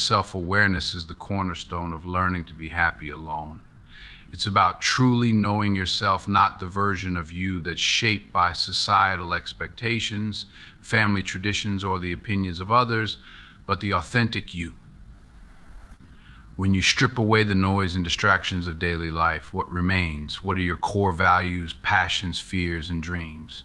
Self-awareness is the cornerstone of learning to be happy alone. It's about truly knowing yourself, not the version of you that's shaped by societal expectations, family traditions, or the opinions of others, but the authentic you. When you strip away the noise and distractions of daily life, what remains? What are your core values, passions, fears, and dreams?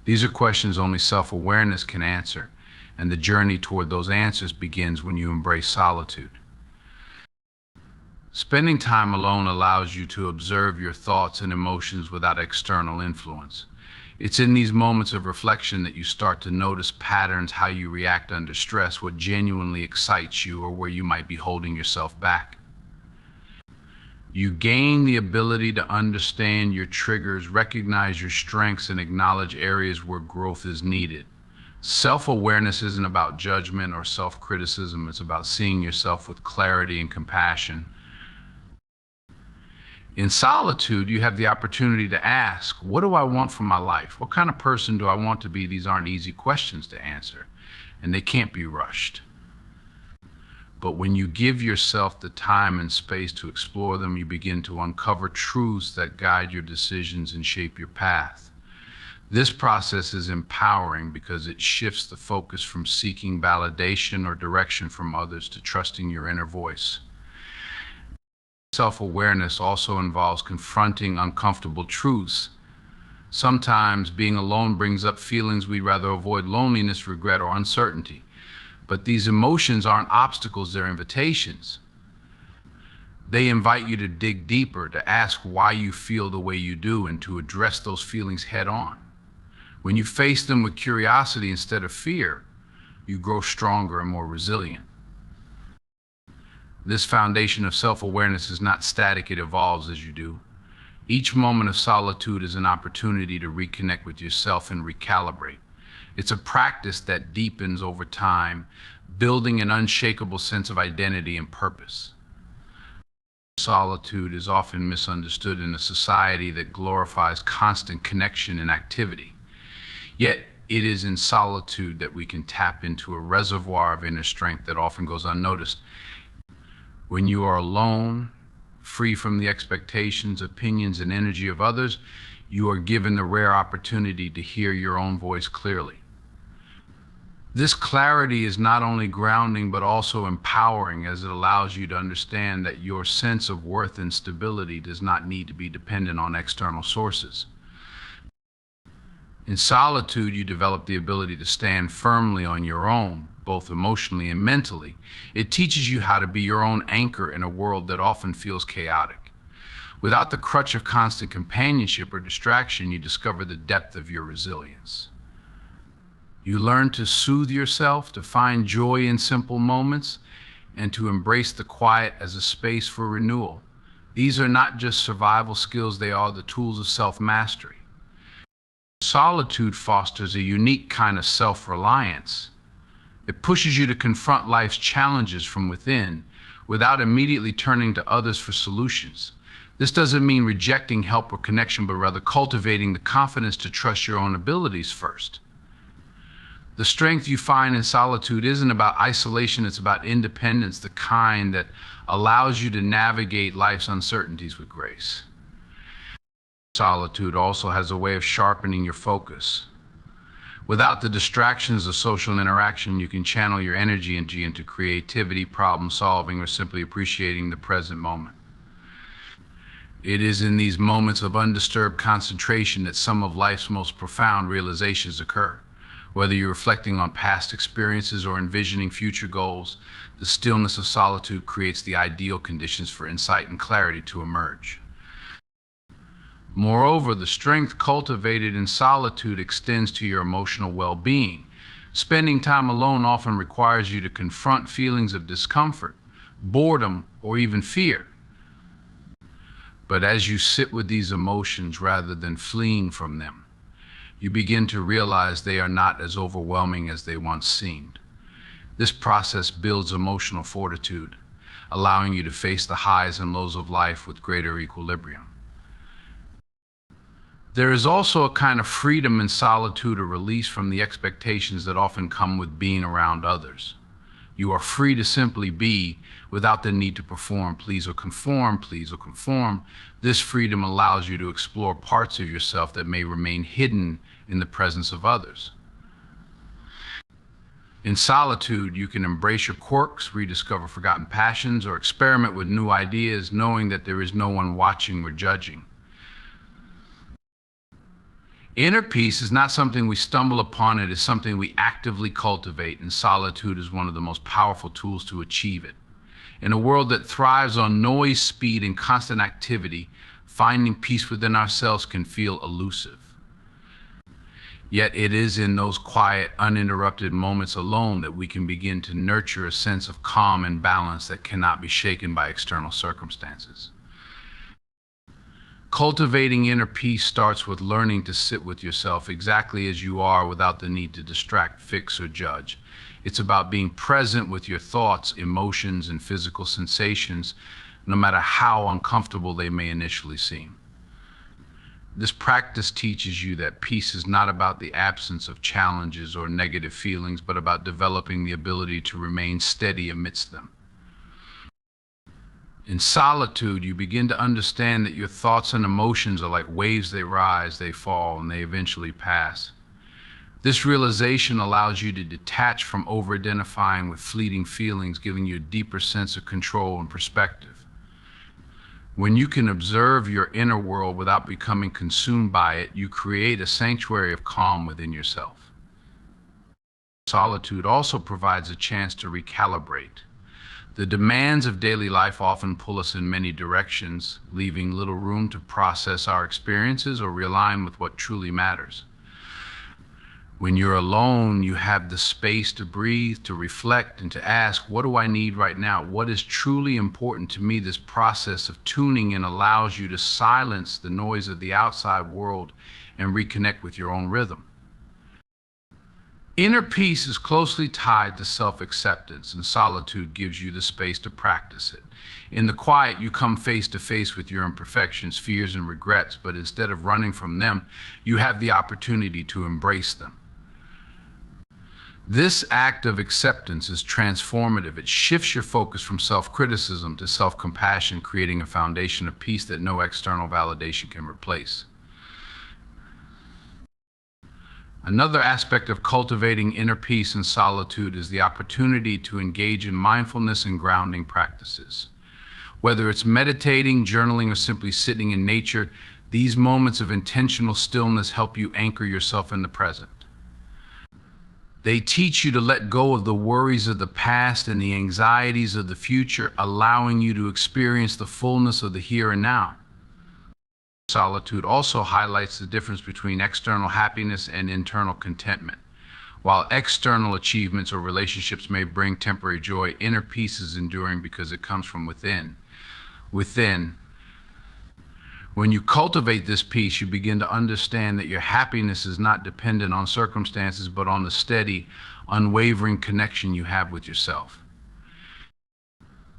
These are questions only self-awareness can answer, and the journey toward those answers begins when you embrace solitude. Spending time alone allows you to observe your thoughts and emotions without external influence. It's in these moments of reflection that you start to notice patterns, how you react under stress, what genuinely excites you, or where you might be holding yourself back. You gain the ability to understand your triggers, recognize your strengths, and acknowledge areas where growth is needed. Self-awareness isn't about judgment or self-criticism. It's about seeing yourself with clarity and compassion. In solitude, you have the opportunity to ask, what do I want from my life? What kind of person do I want to be? These aren't easy questions to answer, and they can't be rushed. But when you give yourself the time and space to explore them, you begin to uncover truths that guide your decisions and shape your path. This process is empowering because it shifts the focus from seeking validation or direction from others to trusting your inner voice. Self-awareness also involves confronting uncomfortable truths. Sometimes being alone brings up feelings we'd rather avoid: loneliness, regret, or uncertainty. But these emotions aren't obstacles, they're invitations. They invite you to dig deeper, to ask why you feel the way you do, and to address those feelings head on. When you face them with curiosity instead of fear, you grow stronger and more resilient. This foundation of self-awareness is not static, it evolves as you do. Each moment of solitude is an opportunity to reconnect with yourself and recalibrate. It's a practice that deepens over time, building an unshakable sense of identity and purpose. Solitude is often misunderstood in a society that glorifies constant connection and activity. Yet, it is in solitude that we can tap into a reservoir of inner strength that often goes unnoticed. When you are alone, free from the expectations, opinions, and energy of others, you are given the rare opportunity to hear your own voice clearly. This clarity is not only grounding, but also empowering, as it allows you to understand that your sense of worth and stability does not need to be dependent on external sources. In solitude, you develop the ability to stand firmly on your own, both emotionally and mentally. It teaches you how to be your own anchor in a world that often feels chaotic. Without the crutch of constant companionship or distraction, you discover the depth of your resilience. You learn to soothe yourself, to find joy in simple moments, and to embrace the quiet as a space for renewal. These are not just survival skills, they are the tools of self-mastery. Solitude fosters a unique kind of self-reliance. It pushes you to confront life's challenges from within without immediately turning to others for solutions. This doesn't mean rejecting help or connection, but rather cultivating the confidence to trust your own abilities first. The strength you find in solitude isn't about isolation, it's about independence, the kind that allows you to navigate life's uncertainties with grace. Solitude also has a way of sharpening your focus. Without the distractions of social interaction, you can channel your energy into creativity, problem solving, or simply appreciating the present moment. It is in these moments of undisturbed concentration that some of life's most profound realizations occur. Whether you're reflecting on past experiences or envisioning future goals, the stillness of solitude creates the ideal conditions for insight and clarity to emerge. Moreover, the strength cultivated in solitude extends to your emotional well-being. Spending time alone often requires you to confront feelings of discomfort, boredom, or even fear. But as you sit with these emotions rather than fleeing from them, you begin to realize they are not as overwhelming as they once seemed. This process builds emotional fortitude, allowing you to face the highs and lows of life with greater equilibrium. There is also a kind of freedom in solitude, a release from the expectations that often come with being around others. You are free to simply be without the need to perform, please or conform, please or conform. This freedom allows you to explore parts of yourself that may remain hidden in the presence of others. In solitude, you can embrace your quirks, rediscover forgotten passions, or experiment with new ideas, knowing that there is no one watching or judging. Inner peace is not something we stumble upon, it is something we actively cultivate, and solitude is one of the most powerful tools to achieve it. In a world that thrives on noise, speed, and constant activity, finding peace within ourselves can feel elusive. Yet it is in those quiet, uninterrupted moments alone that we can begin to nurture a sense of calm and balance that cannot be shaken by external circumstances. Cultivating inner peace starts with learning to sit with yourself exactly as you are without the need to distract, fix, or judge. It's about being present with your thoughts, emotions, and physical sensations, no matter how uncomfortable they may initially seem. This practice teaches you that peace is not about the absence of challenges or negative feelings, but about developing the ability to remain steady amidst them. In solitude, you begin to understand that your thoughts and emotions are like waves. They rise, they fall, and they eventually pass. This realization allows you to detach from over-identifying with fleeting feelings, giving you a deeper sense of control and perspective. When you can observe your inner world without becoming consumed by it, you create a sanctuary of calm within yourself. Solitude also provides a chance to recalibrate. The demands of daily life often pull us in many directions, leaving little room to process our experiences or realign with what truly matters. When you're alone, you have the space to breathe, to reflect, and to ask, what do I need right now? What is truly important to me? This process of tuning in allows you to silence the noise of the outside world and reconnect with your own rhythm. Inner peace is closely tied to self-acceptance, and solitude gives you the space to practice it. In the quiet, you come face to face with your imperfections, fears, and regrets, but instead of running from them, you have the opportunity to embrace them. This act of acceptance is transformative. It shifts your focus from self-criticism to self-compassion, creating a foundation of peace that no external validation can replace. Another aspect of cultivating inner peace and solitude is the opportunity to engage in mindfulness and grounding practices. Whether it's meditating, journaling, or simply sitting in nature, these moments of intentional stillness help you anchor yourself in the present. They teach you to let go of the worries of the past and the anxieties of the future, allowing you to experience the fullness of the here and now. Solitude also highlights the difference between external happiness and internal contentment. While external achievements or relationships may bring temporary joy, inner peace is enduring because it comes from within. When you cultivate this peace, you begin to understand that your happiness is not dependent on circumstances, but on the steady, unwavering connection you have with yourself.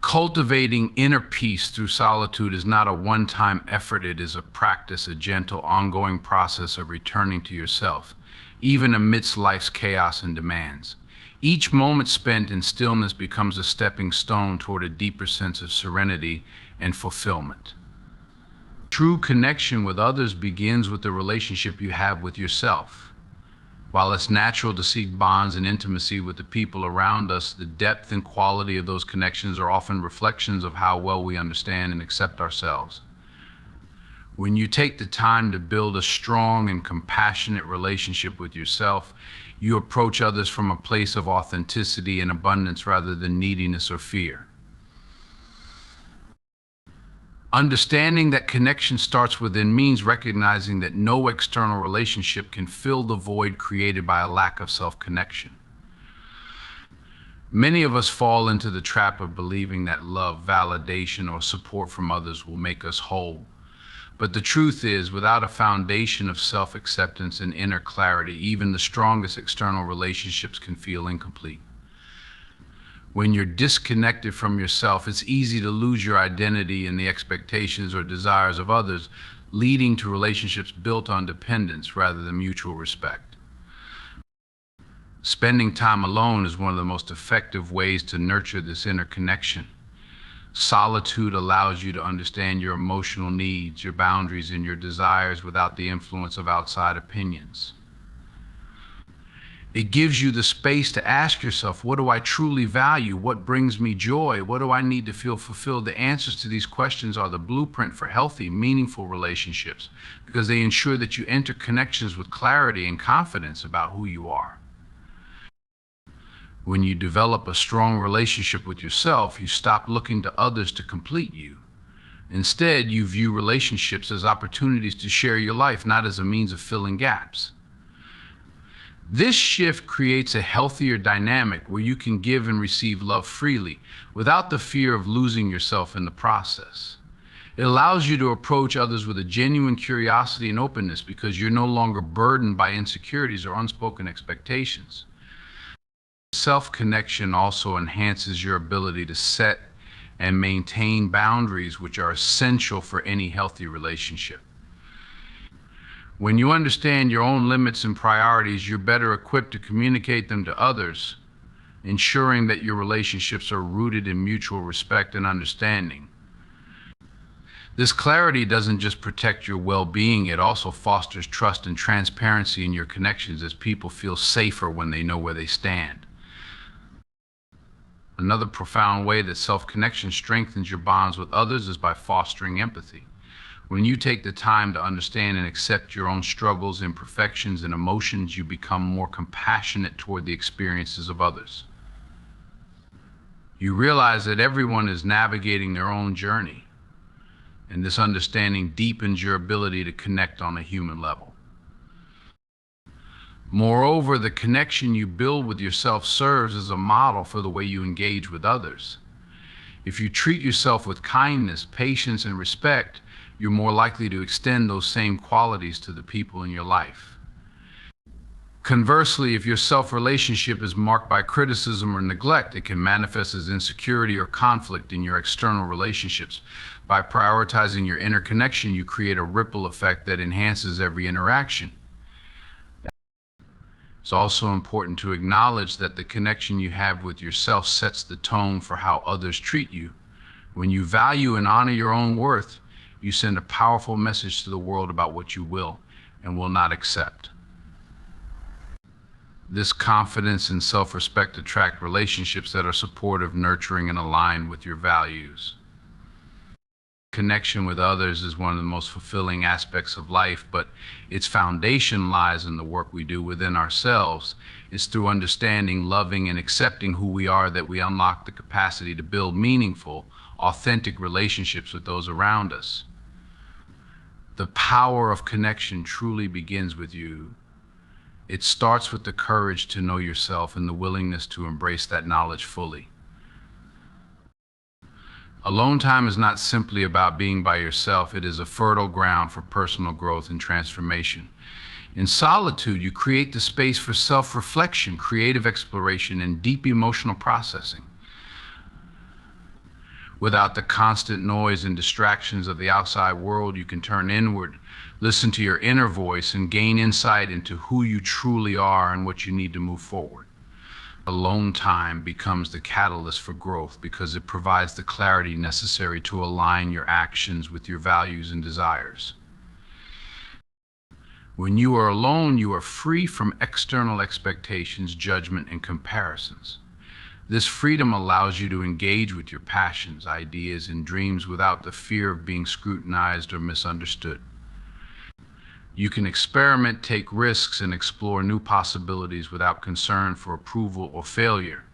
Cultivating inner peace through solitude is not a one-time effort. It is a practice, a gentle, ongoing process of returning to yourself, even amidst life's chaos and demands. Each moment spent in stillness becomes a stepping stone toward a deeper sense of serenity and fulfillment. True connection with others begins with the relationship you have with yourself. While it's natural to seek bonds and intimacy with the people around us, the depth and quality of those connections are often reflections of how well we understand and accept ourselves. When you take the time to build a strong and compassionate relationship with yourself, you approach others from a place of authenticity and abundance rather than neediness or fear. Understanding that connection starts within means recognizing that no external relationship can fill the void created by a lack of self-connection. Many of us fall into the trap of believing that love, validation, or support from others will make us whole. But the truth is, without a foundation of self-acceptance and inner clarity, even the strongest external relationships can feel incomplete. When you're disconnected from yourself, it's easy to lose your identity in the expectations or desires of others, leading to relationships built on dependence rather than mutual respect. Spending time alone is one of the most effective ways to nurture this inner connection. Solitude allows you to understand your emotional needs, your boundaries, and your desires without the influence of outside opinions. It gives you the space to ask yourself, what do I truly value? What brings me joy? What do I need to feel fulfilled? The answers to these questions are the blueprint for healthy, meaningful relationships because they ensure that you enter connections with clarity and confidence about who you are. When you develop a strong relationship with yourself, you stop looking to others to complete you. Instead, you view relationships as opportunities to share your life, not as a means of filling gaps. This shift creates a healthier dynamic where you can give and receive love freely without the fear of losing yourself in the process. It allows you to approach others with a genuine curiosity and openness because you're no longer burdened by insecurities or unspoken expectations. Self-connection also enhances your ability to set and maintain boundaries, which are essential for any healthy relationship. When you understand your own limits and priorities, you're better equipped to communicate them to others, ensuring that your relationships are rooted in mutual respect and understanding. This clarity doesn't just protect your well-being, it also fosters trust and transparency in your connections as people feel safer when they know where they stand. Another profound way that self-connection strengthens your bonds with others is by fostering empathy. When you take the time to understand and accept your own struggles, imperfections, and emotions, you become more compassionate toward the experiences of others. You realize that everyone is navigating their own journey, and this understanding deepens your ability to connect on a human level. Moreover, the connection you build with yourself serves as a model for the way you engage with others. If you treat yourself with kindness, patience, and respect, you're more likely to extend those same qualities to the people in your life. Conversely, if your self-relationship is marked by criticism or neglect, it can manifest as insecurity or conflict in your external relationships. By prioritizing your inner connection, you create a ripple effect that enhances every interaction. It's also important to acknowledge that the connection you have with yourself sets the tone for how others treat you. When you value and honor your own worth, you send a powerful message to the world about what you will and will not accept. This confidence and self-respect attract relationships that are supportive, nurturing, and aligned with your values. Connection with others is one of the most fulfilling aspects of life, but its foundation lies in the work we do within ourselves. It's through understanding, loving, and accepting who we are that we unlock the capacity to build meaningful, authentic relationships with those around us. The power of connection truly begins with you. It starts with the courage to know yourself and the willingness to embrace that knowledge fully. Alone time is not simply about being by yourself, it is a fertile ground for personal growth and transformation. In solitude, you create the space for self-reflection, creative exploration, and deep emotional processing. Without the constant noise and distractions of the outside world, you can turn inward, listen to your inner voice, and gain insight into who you truly are and what you need to move forward. Alone time becomes the catalyst for growth because it provides the clarity necessary to align your actions with your values and desires. When you are alone, you are free from external expectations, judgment, and comparisons. This freedom allows you to engage with your passions, ideas, and dreams without the fear of being scrutinized or misunderstood. You can experiment, take risks, and explore new possibilities without concern for approval or failure.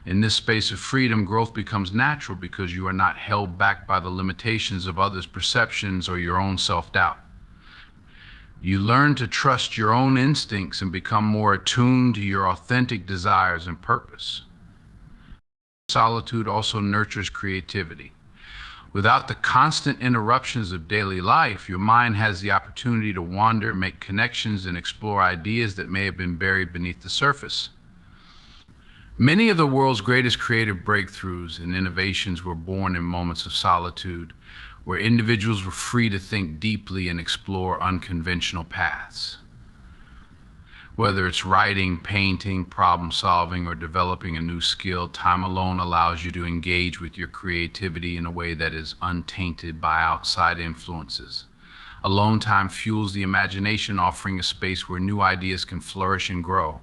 In this space of freedom, growth becomes natural because you are not held back by the limitations of others' perceptions or your own self-doubt. You learn to trust your own instincts and become more attuned to your authentic desires and purpose. Solitude also nurtures creativity. Without the constant interruptions of daily life, your mind has the opportunity to wander, make connections, and explore ideas that may have been buried beneath the surface. Many of the world's greatest creative breakthroughs and innovations were born in moments of solitude, where individuals were free to think deeply and explore unconventional paths. Whether it's writing, painting, problem solving, or developing a new skill, time alone allows you to engage with your creativity in a way that is untainted by outside influences. Alone time fuels the imagination, offering a space where new ideas can flourish and grow.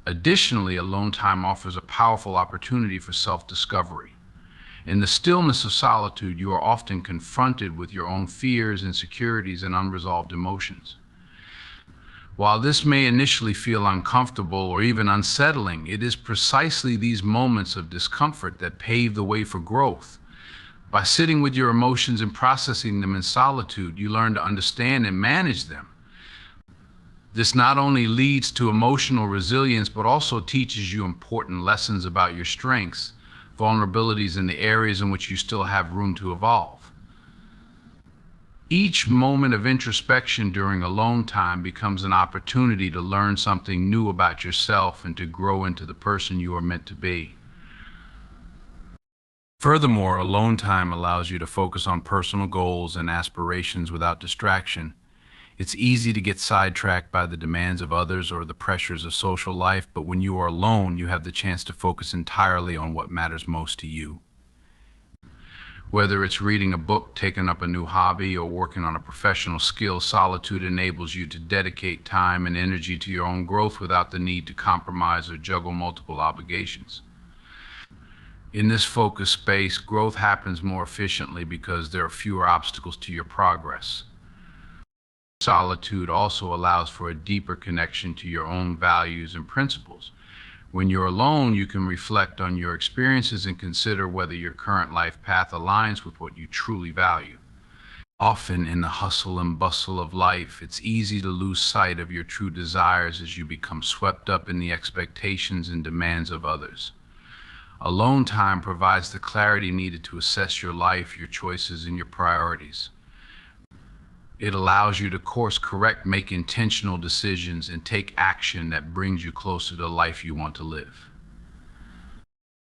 Additionally, alone time offers a powerful opportunity for self-discovery. In the stillness of solitude, you are often confronted with your own fears, insecurities, and unresolved emotions. While this may initially feel uncomfortable or even unsettling, it is precisely these moments of discomfort that pave the way for growth. By sitting with your emotions and processing them in solitude, you learn to understand and manage them. This not only leads to emotional resilience, but also teaches you important lessons about your strengths, vulnerabilities, and the areas in which you still have room to evolve. Each moment of introspection during alone time becomes an opportunity to learn something new about yourself and to grow into the person you are meant to be. Furthermore, alone time allows you to focus on personal goals and aspirations without distraction. It's easy to get sidetracked by the demands of others or the pressures of social life, but when you are alone, you have the chance to focus entirely on what matters most to you. Whether it's reading a book, taking up a new hobby, or working on a professional skill, solitude enables you to dedicate time and energy to your own growth without the need to compromise or juggle multiple obligations. In this focused space, growth happens more efficiently because there are fewer obstacles to your progress. Solitude also allows for a deeper connection to your own values and principles. When you're alone, you can reflect on your experiences and consider whether your current life path aligns with what you truly value. Often in the hustle and bustle of life, it's easy to lose sight of your true desires as you become swept up in the expectations and demands of others. Alone time provides the clarity needed to assess your life, your choices, and your priorities. It allows you to course correct, make intentional decisions, and take action that brings you closer to the life you want to live.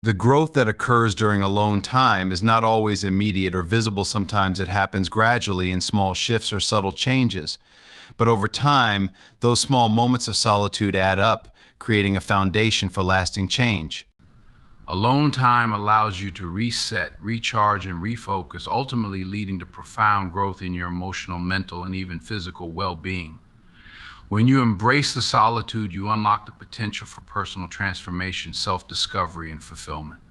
The growth that occurs during alone time is not always immediate or visible. Sometimes it happens gradually in small shifts or subtle changes. But over time, those small moments of solitude add up, creating a foundation for lasting change. Alone time allows you to reset, recharge, and refocus, ultimately leading to profound growth in your emotional, mental, and even physical well-being. When you embrace the solitude, you unlock the potential for personal transformation, self-discovery, and fulfillment.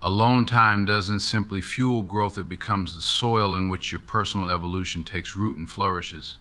Alone time doesn't simply fuel growth, it becomes the soil in which your personal evolution takes root and flourishes.